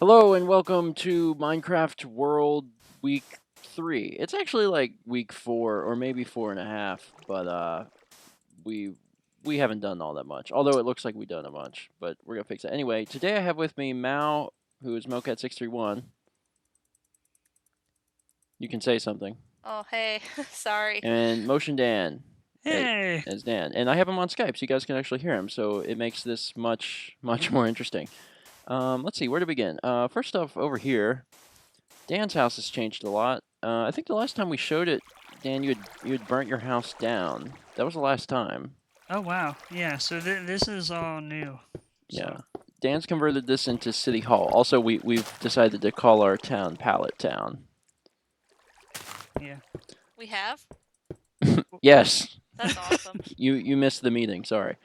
Hello and welcome to Minecraft World Week 3. It's actually like week 4 or maybe 4.5, but we we haven't done all that much. Although it looks like we've done a bunch, but we're gonna fix it. Anyway, today I have with me Mao, who is Mocat631. You can say something. Oh, hey, sorry. And Motion Dan Hey! as Dan. And I have him on Skype, so you guys can actually hear him, so it makes this much more interesting. Let's see, where to begin? First off, over here, Dan's house has changed a lot. I think the last time we showed it, Dan, you had burnt your house down. That was the last time. Oh wow, yeah. So this is all new. Yeah. So Dan's converted this into City Hall. Also, we've decided to call our town Pallet Town. yeah. We have? Yes. That's awesome. You missed the meeting. Sorry.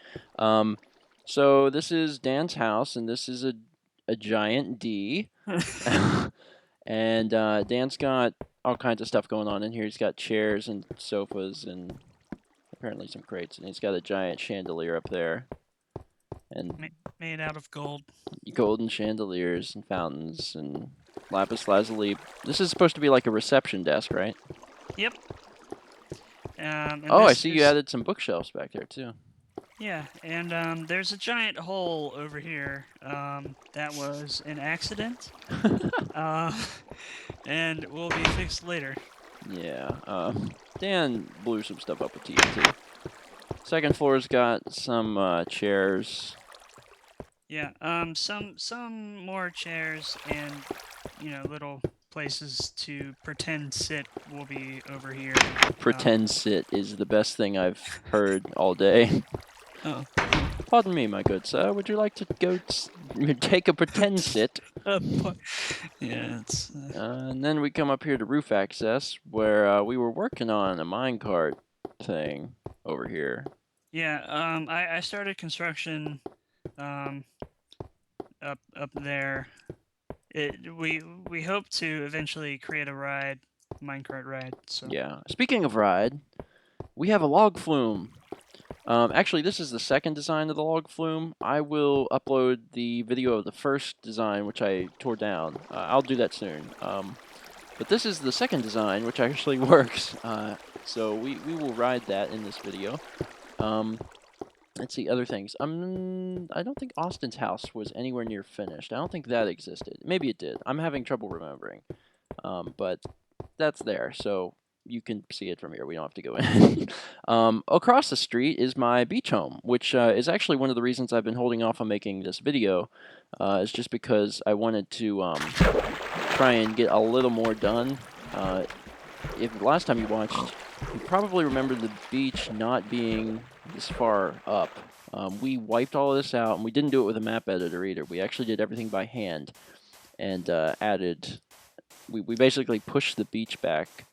So this is Dan's house, and this is a giant D. And Dan's got all kinds of stuff going on in here. He's got chairs and sofas and apparently some crates, and he's got a giant chandelier up there, and Made out of gold. golden chandeliers and fountains and lapis lazuli. This is supposed to be like a reception desk, right? Yep. And Oh, I this see you is added some bookshelves back there too. yeah. And there's a giant hole over here. That was an accident. Uh, and will be fixed later. Yeah. Dan blew some stuff up with TNT. Second floor's got some chairs. Yeah. Some more chairs and little places to pretend sit will be over here. Pretend sit is the best thing I've heard all day. Oh. Pardon me, my good sir. Would you like to go take a pretend sit? Yeah, it's. And then we come up here to roof access, where we were working on a minecart thing over here. Yeah, I started construction um, up there. We hope to eventually create a minecart ride. So Yeah. Speaking of ride, we have a log flume. Actually, this is the second design of the log flume. I will upload the video of the first design, which I tore down. I'll do that soon. But this is the second design, which actually works. So we will ride that in this video. Let's see, other things. I don't think Austin's house was anywhere near finished. I don't think that existed. Maybe it did. I'm having trouble remembering. But that's there, so you can see it from here. We don't have to go in. Across the street is my beach home, which is actually one of the reasons I've been holding off on making this video. Is just because I wanted to try and get a little more done. If last time you watched, you probably remember the beach not being this far up. We wiped all of this out, and we didn't do it with a map editor either. We actually did everything by hand and added. We basically pushed the beach back,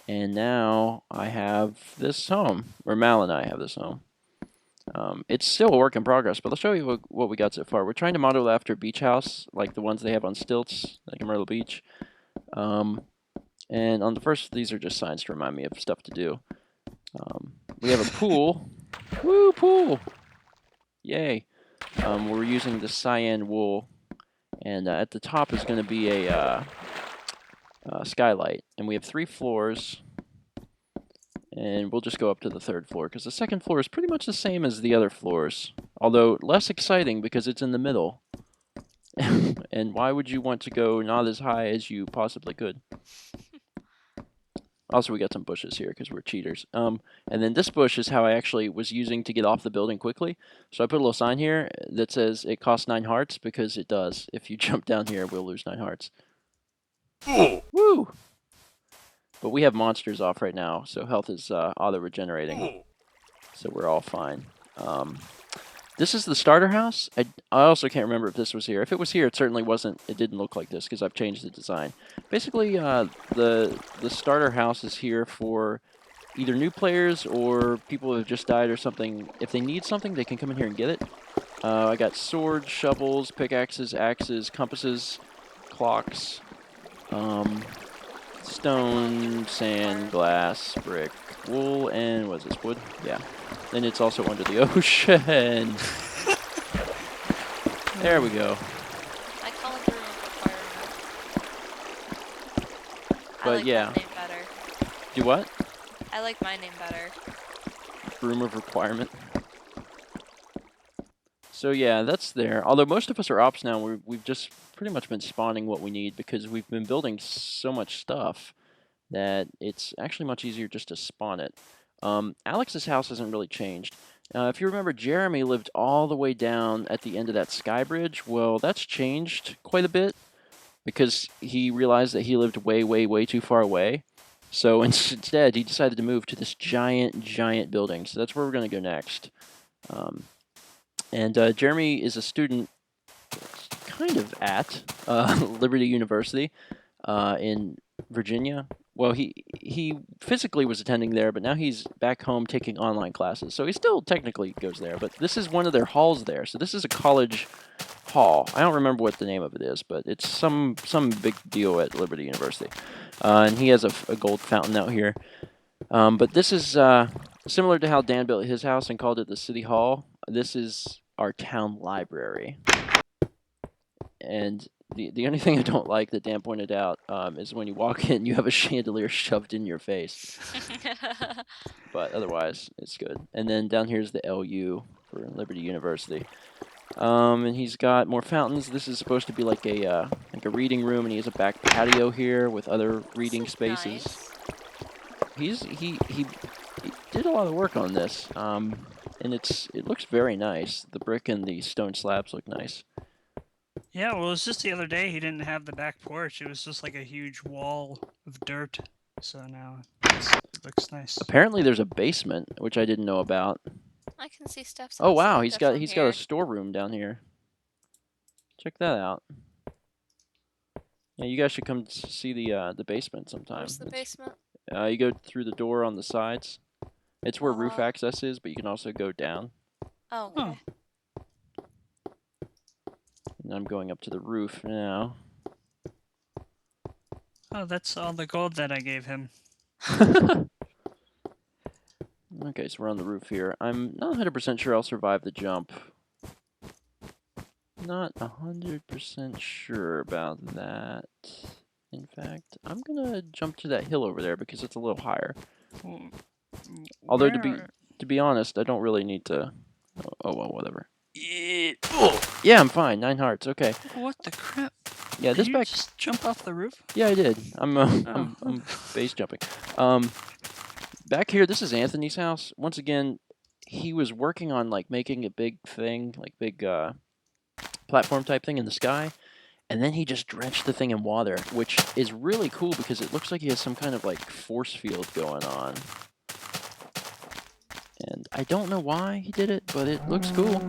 and now I have this home, or Mal and I have this home. It's still a work in progress, but I'll show you what we got so far. We're trying to model after a beach house, like the ones they have on stilts, like in Myrtle Beach. And on the first, these are just signs to remind me of stuff to do. We have a pool. Woo, pool! Yay. We're using the cyan wool, and at the top is going to be a skylight. And we have 3 floors, and we'll just go up to the 3rd floor, because the 2nd floor is pretty much the same as the other floors, although less exciting because it's in the middle. And why would you want to go not as high as you possibly could? Also, we got some bushes here because we're cheaters. And then this bush is how I actually was using to get off the building quickly. So I put a little sign here that says it costs 9 hearts, because it does. If you jump down here, we'll lose 9 hearts. Woo! But we have monsters off right now, so health is auto-regenerating. So we're all fine. This is the starter house. I also can't remember if this was here. If it was here, it certainly wasn't. It didn't look like this because I've changed the design. Basically, the starter house is here for either new players or people who have just died or something. If they need something, they can come in here and get it. I got swords, shovels, pickaxes, axes, compasses, clocks, stone, sand, glass, brick, wool, and what is this, wood? Yeah. Then it's also under the ocean. There we go. I call it the room for I But like yeah, that name better. do what? I like my name better. Room of requirement. So yeah, that's there. Although most of us are ops now, we've just pretty much been spawning what we need because we've been building so much stuff that it's actually much easier just to spawn it. Alex's house hasn't really changed. If you remember, Jeremy lived all the way down at the end of that sky bridge. Well, that's changed quite a bit because he realized that he lived way, way, way too far away. So instead, he decided to move to this giant, giant building. So that's where we're going to go next. And Jeremy is a student kind of at Liberty University in Virginia. Well, he physically was attending there, but now he's back home taking online classes. So he still technically goes there, but this is one of their halls there. So this is a college hall. I don't remember what the name of it is, but it's some big deal at Liberty University. And he has a gold fountain out here. But this is similar to how Dan built his house and called it the City Hall. This is our town library. And the only thing I don't like that Dan pointed out is when you walk in, you have a chandelier shoved in your face. But otherwise, it's good. And then down here's the LU for Liberty University. And he's got more fountains. This is supposed to be like a reading room, and he has a back patio here with other reading spaces. Nice. He did a lot of work on this, and it looks very nice. The brick and the stone slabs look nice. Yeah, well, it was just the other day he didn't have the back porch. It was just like a huge wall of dirt. So now it looks nice. Apparently, there's a basement, which I didn't know about. I can see Steph's Oh house wow, a he's little got bit a from storeroom down here. Check that out. Yeah, you guys should come see the basement sometime. Where's the basement? You go through the door on the sides. It's where roof Oh. access is, but you can also go down. Oh, Huh. okay. And I'm going up to the roof now. Oh, that's all the gold that I gave him. Okay, so we're on the roof here. I'm not 100% sure I'll survive the jump. Not 100% sure about that. In fact, I'm gonna jump to that hill over there because it's a little higher. Well, Although where- to be honest, I don't really need to. Oh well, whatever. Yeah, I'm fine. 9 hearts. Okay. What the crap? Yeah, Did this you back. just jump off the roof? Yeah, I did. I'm Oh. I'm base jumping. Back here, this is Anthony's house. Once again, he was working on like making a big thing, like big platform type thing in the sky, and then he just drenched the thing in water, which is really cool because it looks like he has some kind of like force field going on. And I don't know why he did it, but it looks cool.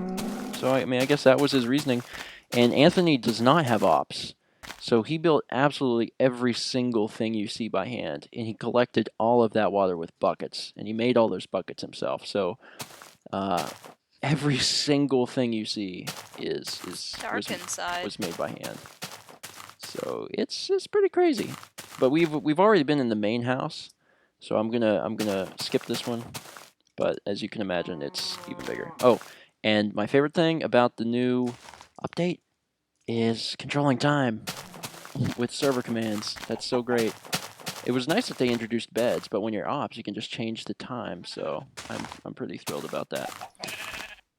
So I mean, I guess that was his reasoning. And Anthony does not have ops. So he built absolutely every single thing you see by hand, and he collected all of that water with buckets, and he made all those buckets himself. So every single thing you see Dark inside. was made by hand. So it's pretty crazy. But we've already been in the main house, so I'm gonna skip this one. But as you can imagine, it's even bigger. Oh, and my favorite thing about the new update is controlling time with server commands. That's so great. It was nice that they introduced beds, but when you're ops, you can just change the time. So I'm pretty thrilled about that.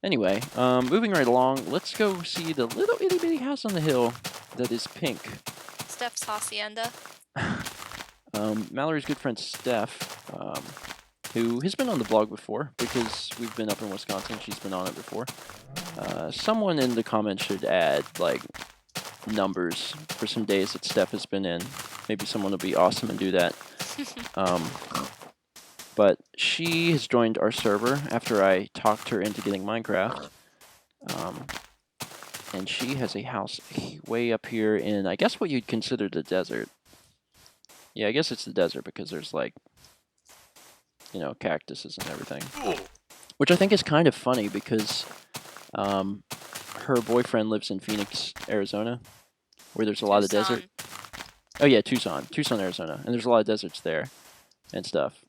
Anyway, moving right along, let's go see the little itty bitty house on the hill that is pink. Steph's hacienda. Mallory's good friend Steph, who has been on the blog before because we've been up in Wisconsin. She's been on it before. Someone in the comments should add like numbers for some days that Steph has been in. Maybe someone will be awesome and do that. But she has joined our server after I talked her into getting Minecraft. And she has a house way up here in, I guess, what you'd consider the desert. Yeah, I guess it's the desert because there's like, you know, cactuses and everything. Which I think is kind of funny because her boyfriend lives in Phoenix, Arizona, where there's a lot of desert. Oh yeah, Tucson, Arizona, and there's a lot of deserts there and stuff,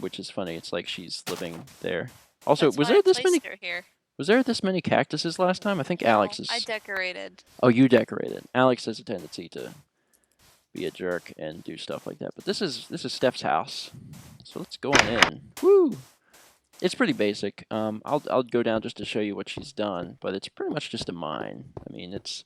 which is funny. It's like she's living there. Also, That's was why there I this many? placed her here. Was there this many cactuses last time? I think Alex No, is. I decorated. Oh, you decorated. Alex has a tendency to be a jerk and do stuff like that. But this is Steph's house, so let's go on in. Woo! It's pretty basic. I'll go down just to show you what she's done, but it's pretty much just a mine. I mean, it's,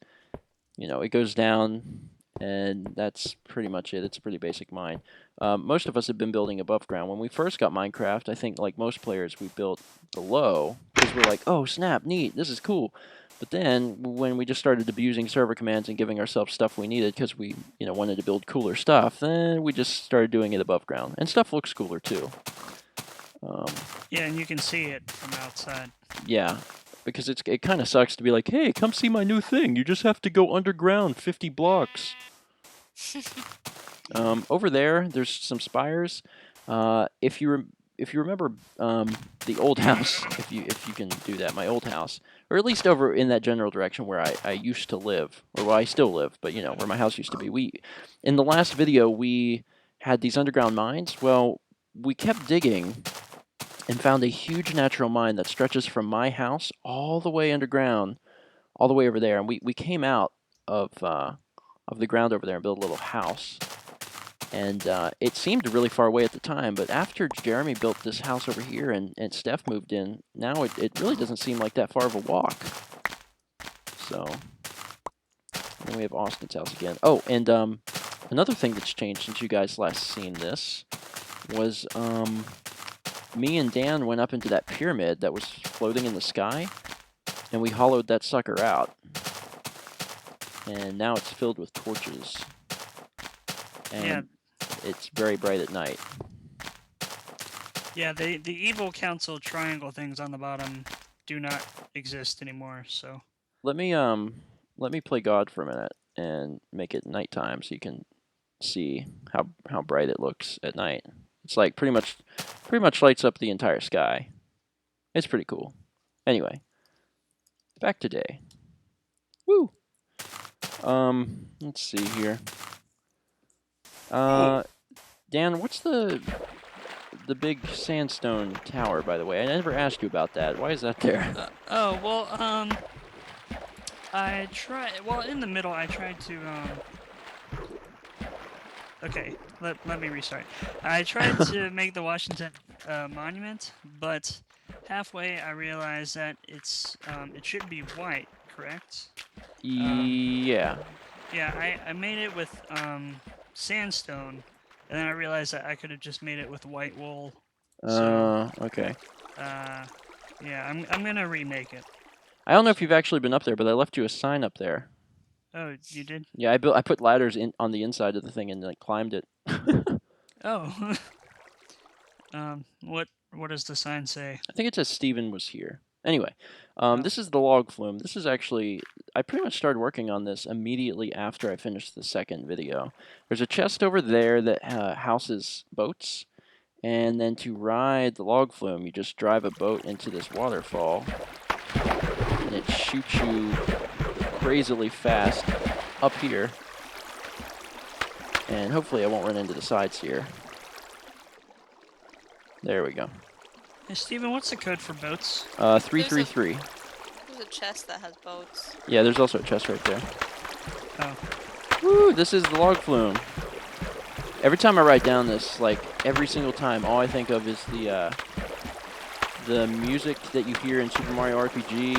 you know, it goes down, and that's pretty much it. It's a pretty basic mine. Most of us have been building above ground. When we first got Minecraft, I think like most players, we built below because we're like, oh snap, neat, this is cool. But then when we just started abusing server commands and giving ourselves stuff we needed because we, you know, wanted to build cooler stuff, then we just started doing it above ground, and stuff looks cooler too. Yeah, and you can see it from outside. Yeah, because it kind of sucks to be like, hey, come see my new thing. You just have to go underground 50 blocks. Over there's some spires. If you remember the old house, if you can do that, my old house, or at least over in that general direction where I used to live, or where I still live, but you know where my house used to be. In the last video we had these underground mines. Well, we kept digging and found a huge natural mine that stretches from my house all the way underground, all the way over there, and we came out of the ground over there and built a little house. And it seemed really far away at the time, but after Jeremy built this house over here and Steph moved in, now it really doesn't seem like that far of a walk. So, then we have Austin's house again. Oh, and another thing that's changed since you guys last seen this was me and Dan went up into that pyramid that was floating in the sky, and we hollowed that sucker out. And now it's filled with torches. And yeah. It's very bright at night. Yeah, the evil council triangle things on the bottom do not exist anymore, so... Let me play God for a minute and make it nighttime so you can see how bright it looks at night. It's like pretty much lights up the entire sky. It's pretty cool. Anyway, back to day. Woo! Let's see here. Dan, what's the big sandstone tower, by the way? I never asked you about that. Why is that there? Well, in the middle, I tried to, okay, let me restart. I tried to make the Washington monument, but halfway I realized that it should be white, correct? Yeah. Yeah, I made it with sandstone, and then I realized that I could have just made it with white wool. So, okay. yeah, I'm gonna remake it. I don't know if you've actually been up there, but I left you a sign up there. Oh, you did? Yeah, I put ladders on the inside of the thing and like climbed it. Oh. What does the sign say? I think it says Steven was here. Anyway, Oh. this is the log flume. This is actually, I pretty much started working on this immediately after I finished the second video. There's a chest over there that houses boats, and then to ride the log flume, you just drive a boat into this waterfall, and it shoots you crazily fast up here. And hopefully I won't run into the sides here. There we go. Hey, Steven, what's the code for boats? 333. There's a chest that has boats. Yeah, there's also a chest right there. Oh. Woo, this is the log flume. Every time I write down this, like, every single time, all I think of is the music that you hear in Super Mario RPG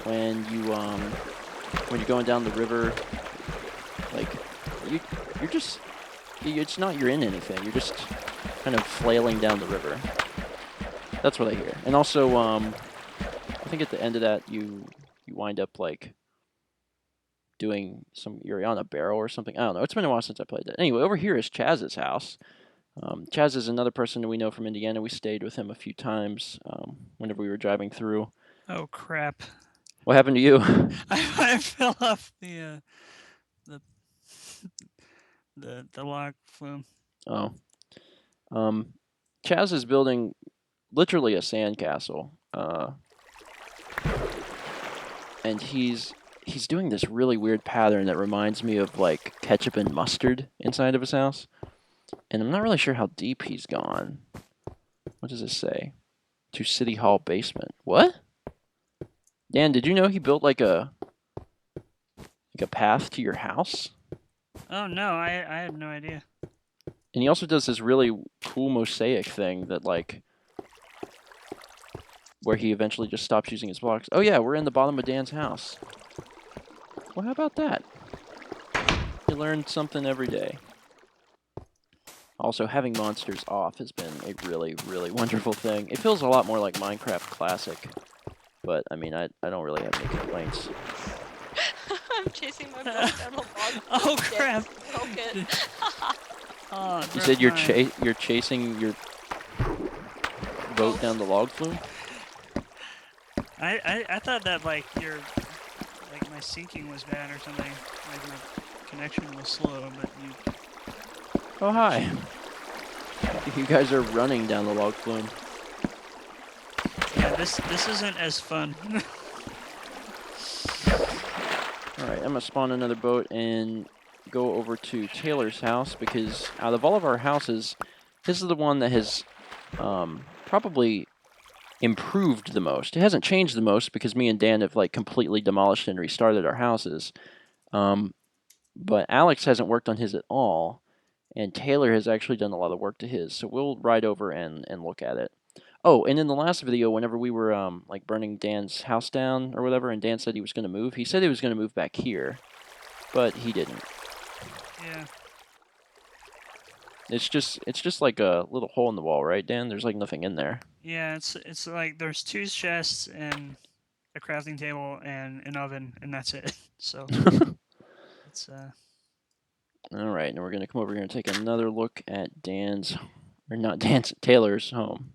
when you're going down the river. Like, you're just, it's not you're in anything, you're just kind of flailing down the river. That's what I hear. And also, I think at the end of that, you wind up, like, you're on a barrel or something. I don't know. It's been a while since I played that. Anyway, over here is Chaz's house. Chaz is another person that we know from Indiana. We stayed with him a few times whenever we were driving through. Oh, crap. What happened to you? I fell off the log flume. Oh. Chaz is building literally a sandcastle. And he's doing this really weird pattern that reminds me of like ketchup and mustard inside of his house. And I'm not really sure how deep he's gone. What does it say? To City Hall basement. What? Dan, did you know he built like a path to your house? Oh no, I had no idea. And he also does this really cool mosaic thing that, like, where he eventually just stops using his blocks. Oh yeah, we're in the bottom of Dan's house. Well, how about that? You learn something every day. Also, having monsters off has been a really, really wonderful thing. It feels a lot more like Minecraft Classic, but I mean, I don't really have any complaints. I'm chasing my boat down a log. Oh Yeah, crap! broke it. Oh, it You broke said you're mine. you're chasing your boat down the log flume? I thought that like my syncing was bad or something. Like my connection was slow, but you. Oh hi. You guys are running down the log flume. Yeah, this isn't as fun. Alright, I'm gonna spawn another boat and go over to Taylor's house because out of all of our houses, this is the one that has probably improved the most. It hasn't changed the most because me and Dan have like completely demolished and restarted our houses. But Alex hasn't worked on his at all, and Taylor has actually done a lot of work to his. So we'll ride over and look at it. Oh, and in the last video, whenever we were like burning Dan's house down or whatever, and Dan said he was going to move, he said he was going to move back here, but he didn't. Yeah. It's just like a little hole in the wall, right, Dan? There's like nothing in there. Yeah, it's like there's 2 chests and a crafting table and an oven, and that's it. So it's All right, and we're gonna come over here and take another look at Dan's, or not Dan's, Taylor's home.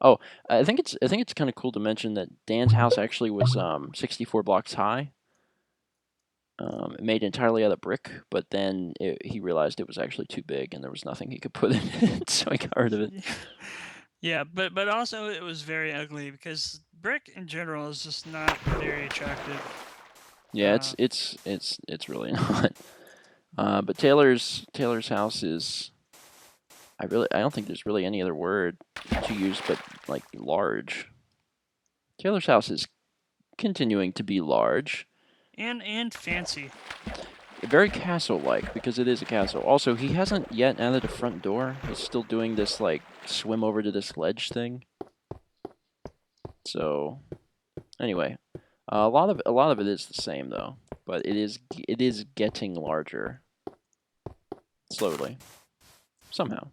Oh, I think it's kind of cool to mention that Dan's house actually was 64 blocks high. Made entirely out of brick, but then he realized it was actually too big and there was nothing he could put in it, so he got rid of it. yeah, but also it was very ugly because brick in general is just not very attractive. Yeah, it's really not. But Taylor's house is. I don't think there's really any other word to use but like large. Taylor's house is continuing to be large. And fancy. Very castle-like because it is a castle. Also, he hasn't yet added a front door. He's still doing this like swim over to this ledge thing. So, anyway, a lot of it is the same though, but it is getting larger slowly, somehow.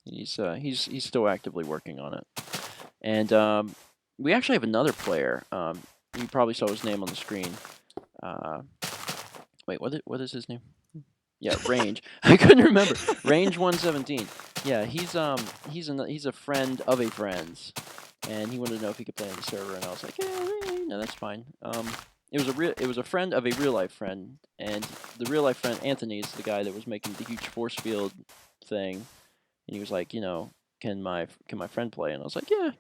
He's still actively working on it, and we actually have another player. You probably saw his name on the screen. Wait, what is his name? Yeah, Range. I couldn't remember. Range 117. Yeah, he's a friend of a friend's, and he wanted to know if he could play on the server, and I was like, yeah, no, that's fine. It was a friend of a real life friend, and the real life friend Anthony is the guy that was making the huge force field thing, and he was like, can my friend play? And I was like, yeah,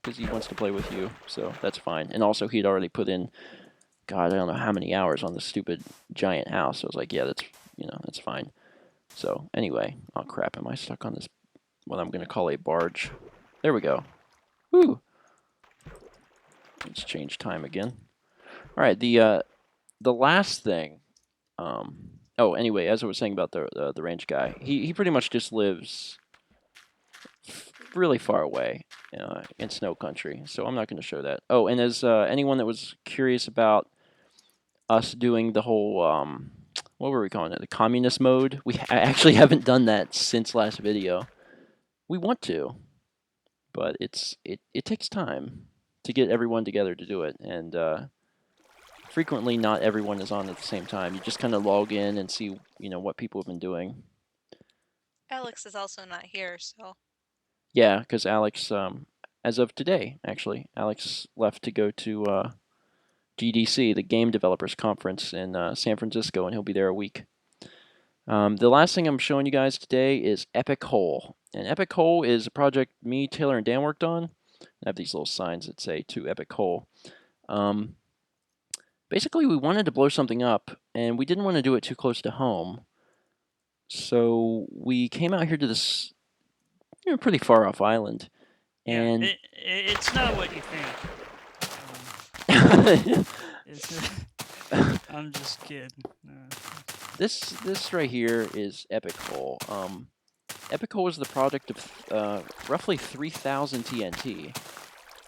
because he wants to play with you, so that's fine. And also, he'd already put in, God, I don't know how many hours on this stupid giant house. So I was like, yeah, that's fine. So anyway, oh crap, am I stuck on this, what I'm going to call a barge? There we go. Woo! Let's change time again. All right, the last thing, oh, anyway, as I was saying about the range guy, he pretty much just lives really far away in snow country, so I'm not going to show that. Oh, and as anyone that was curious about us doing the whole what were we calling it? The communist mode. I actually haven't done that since last video. We want to, but it takes time to get everyone together to do it, and frequently not everyone is on at the same time. You just kind of log in and see what people have been doing. Alex is also not here, so. Yeah, because Alex, as of today, actually, Alex left to go to GDC, the Game Developers Conference in San Francisco, and he'll be there a week. The last thing I'm showing you guys today is Epic Hole. And Epic Hole is a project me, Taylor, and Dan worked on. I have these little signs that say to Epic Hole. Basically, we wanted to blow something up, and we didn't want to do it too close to home. So we came out here to this pretty far off island. And yeah, it's not what you think. I'm just kidding. this right here is Epic Hole. Epic Hole is the product of roughly 3,000 TNT.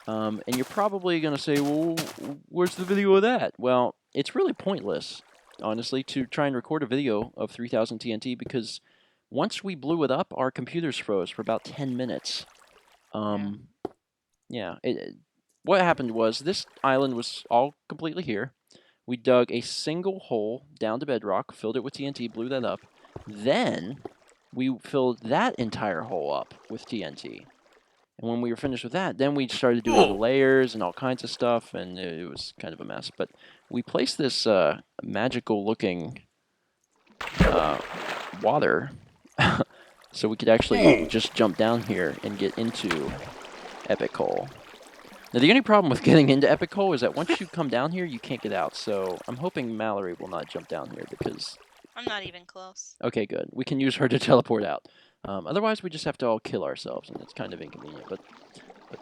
And you're probably gonna say, well, where's the video of that? Well, it's really pointless, honestly, to try and record a video of 3,000 TNT because once we blew it up, our computers froze for about 10 minutes. Yeah. What happened was this island was all completely here. We dug a single hole down to bedrock, filled it with TNT, blew that up. Then we filled that entire hole up with TNT. And when we were finished with that, then we started doing the layers and all kinds of stuff, and it was kind of a mess. But we placed this magical-looking water so we could actually just jump down here and get into Epic Hole. Now, the only problem with getting into Epic Hole is that once you come down here, you can't get out. So I'm hoping Mallory will not jump down here because... I'm not even close. Okay, good. We can use her to teleport out. Otherwise, we just have to all kill ourselves, and it's kind of inconvenient. But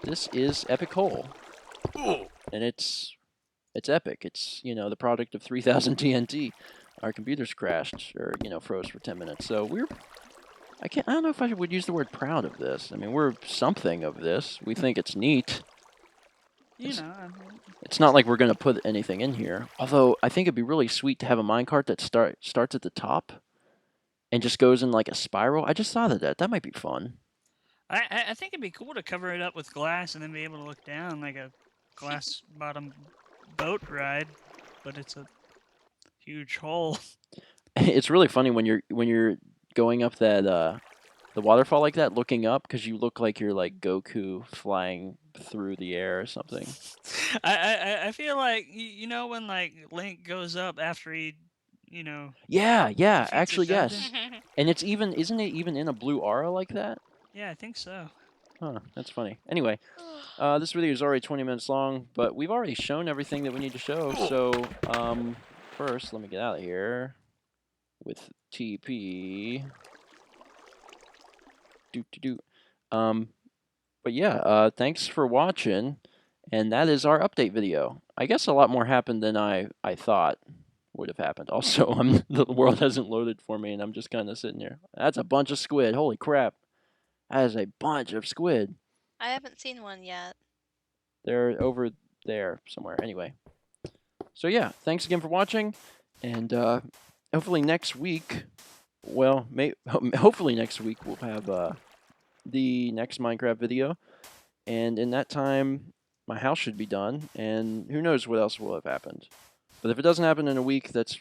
this is Epic Hole, and it's epic. It's, you know, the product of 3,000 TNT. Our computers crashed, or, you know, froze for 10 minutes. So I don't know if I would use the word proud of this. I mean, we're something of this. We think it's neat. You know, It's not like we're going to put anything in here. Although, I think it'd be really sweet to have a minecart that starts at the top and just goes in like a spiral. I just thought of that. That might be fun. I think it'd be cool to cover it up with glass and then be able to look down like a glass bottom boat ride, but it's a huge hole. It's really funny when you're going up that the waterfall like that, looking up, because you look like you're like Goku flying through the air or something. I feel like you know when like Link goes up after he, you know. Yeah, defeats the actually yes. dungeon? And isn't it even in a blue aura like that? Yeah, I think so. Huh, that's funny. Anyway, this video is already 20 minutes long, but we've already shown everything that we need to show. So, first, let me get out of here with TP. But yeah, thanks for watching, and that is our update video. I guess a lot more happened than I thought would have happened. Also, the world hasn't loaded for me, and I'm just kind of sitting here. That's a bunch of squid. Holy crap. That is a bunch of squid. I haven't seen one yet. They're over there somewhere. Anyway. So yeah, thanks again for watching, and hopefully next week, well, hopefully next week we'll have the next Minecraft video, and in that time, my house should be done, and who knows what else will have happened. But if it doesn't happen in a week, that's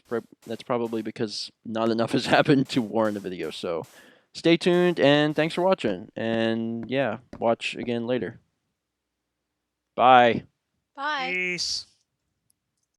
probably because not enough has happened to warrant a video. So stay tuned, and thanks for watching. And yeah, watch again later. Bye. Bye. Peace.